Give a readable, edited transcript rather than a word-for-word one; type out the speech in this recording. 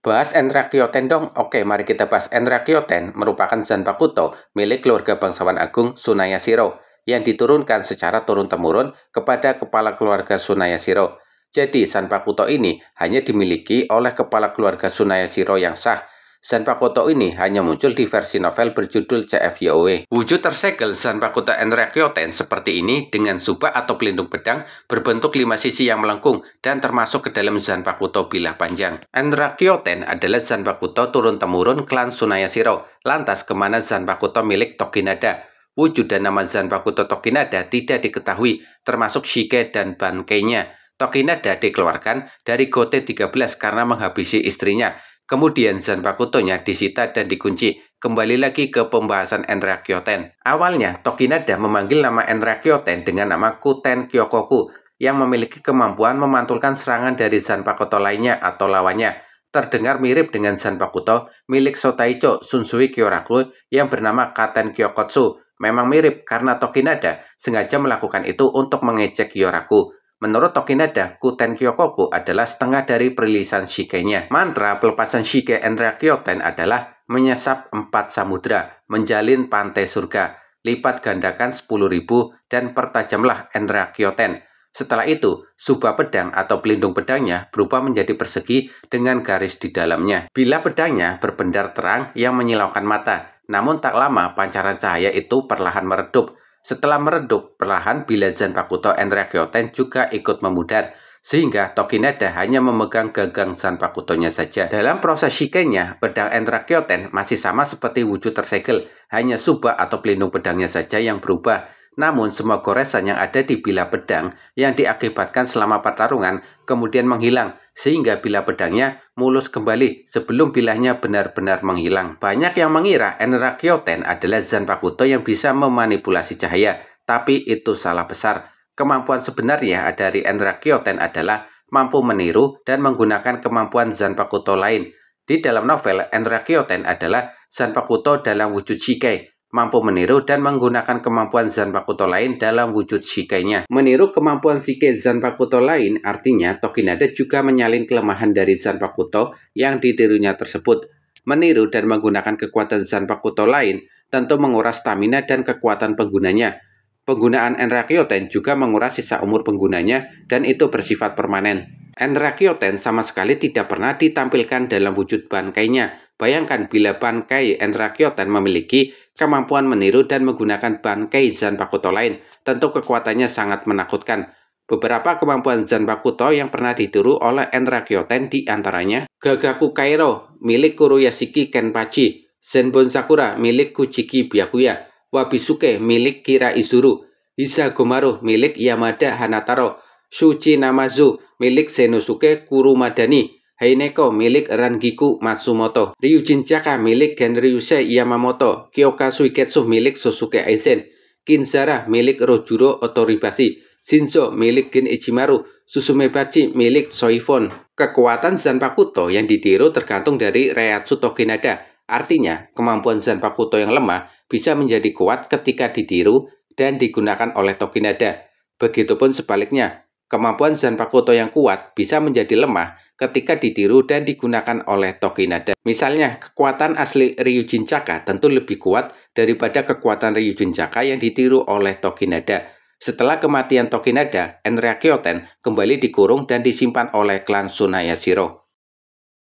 Bahas Enrakyoten dong. Oke, mari kita bahas. Enrakyoten merupakan zanpakuto milik keluarga bangsawan agung Sunayasiro yang diturunkan secara turun-temurun kepada kepala keluarga Sunayasiro. Jadi, zanpakuto ini hanya dimiliki oleh kepala keluarga Sunayasiro yang sah. Zanpakuto ini hanya muncul di versi novel berjudul CFYOW. Wujud tersegel zanpakuto Enrakyoten seperti ini dengan subak atau pelindung pedang berbentuk 5 sisi yang melengkung dan termasuk ke dalam zanpakuto bilah panjang. Enrakyoten adalah zanpakuto turun-temurun klan Sunayasiro. Lantas, kemana zanpakuto milik Tokinada? Wujud dan nama zanpakuto Tokinada tidak diketahui, termasuk shike dan bankainya. Tokinada dikeluarkan dari Gote 13 karena menghabisi istrinya. Kemudian zanpakutonya disita dan dikunci. Kembali lagi ke pembahasan Enrakyoten. Awalnya, Tokinada memanggil nama Enrakyoten dengan nama Kuten Kyokoku, yang memiliki kemampuan memantulkan serangan dari zanpakuto lainnya atau lawannya. Terdengar mirip dengan zanpakuto milik Sotaicho Sunsui Kyoraku yang bernama Katen Kyokotsu. Memang mirip karena Tokinada sengaja melakukan itu untuk mengejek Kyoraku. Menurut Tokinada, Kuten Kyokoku adalah setengah dari perilisan shike-nya. Mantra pelepasan shike Enrakyoten adalah menyesap 4 samudra, menjalin pantai surga, lipat gandakan 10.000, dan pertajamlah Enrakyoten. Setelah itu, subah pedang atau pelindung pedangnya berubah menjadi persegi dengan garis di dalamnya. Bila pedangnya berbendar terang yang menyilaukan mata, namun tak lama pancaran cahaya itu perlahan meredup. Setelah meredup, perlahan bila zanpakuto Enrakyoten juga ikut memudar, sehingga Tokinada hanya memegang gagang zanpakutonya saja. Dalam proses shike-nya, pedang Enrakyoten masih sama seperti wujud tersegel, hanya subak atau pelindung pedangnya saja yang berubah. Namun semua goresan yang ada di bilah pedang yang diakibatkan selama pertarungan kemudian menghilang, sehingga bilah pedangnya mulus kembali sebelum bilahnya benar-benar menghilang. Banyak yang mengira Enrakyoten adalah zanpakuto yang bisa memanipulasi cahaya, tapi itu salah besar. Kemampuan sebenarnya dari Enrakyoten adalah mampu meniru dan menggunakan kemampuan zanpakuto lain. Di dalam novel, Enrakyoten adalah zanpakuto dalam wujud shike, mampu meniru dan menggunakan kemampuan zanpakuto lain dalam wujud shike-nya. Meniru kemampuan shike zanpakuto lain artinya Tokinada juga menyalin kelemahan dari zanpakuto yang ditirunya tersebut. Meniru dan menggunakan kekuatan zanpakuto lain tentu menguras stamina dan kekuatan penggunanya. Penggunaan Enrakyoten juga menguras sisa umur penggunanya dan itu bersifat permanen. Enrakyoten sama sekali tidak pernah ditampilkan dalam wujud bankainya. Bayangkan bila bankai Enrakyoten memiliki kemampuan meniru dan menggunakan bankai zanpakuto lain, tentu kekuatannya sangat menakutkan. Beberapa kemampuan zanpakuto yang pernah ditiru oleh Enrakyoten diantaranya Gagaku Kairo milik Kuroyashiki Kenpachi, Zenbon Sakura milik Kuchiki Byakuya, Wabisuke milik Kira Izuru, Hisagomaru milik Yamada Hanataro, Shuchi Namazu milik Senosuke Kurumadani, Heineko milik Rangiku Matsumoto, Ryujinchaka milik Genryusei Yamamoto, Kyoka Suiketsu milik Sosuke Aizen, Kinzara milik Rojuro Otoribashi, Shinzo milik Gen Ichimaru, Susumebachi milik Soifon. Kekuatan zanpakuto yang ditiru tergantung dari Reiatsu Tokinada. Artinya, kemampuan zanpakuto yang lemah bisa menjadi kuat ketika ditiru dan digunakan oleh Tokinada. Begitupun sebaliknya, kemampuan zanpakuto yang kuat bisa menjadi lemah ketika ditiru dan digunakan oleh Tokinada. Misalnya, kekuatan asli Ryujinchaka tentu lebih kuat daripada kekuatan Ryujinchaka yang ditiru oleh Tokinada. Setelah kematian Tokinada, Enrakyoten kembali dikurung dan disimpan oleh klan Sunayashiro.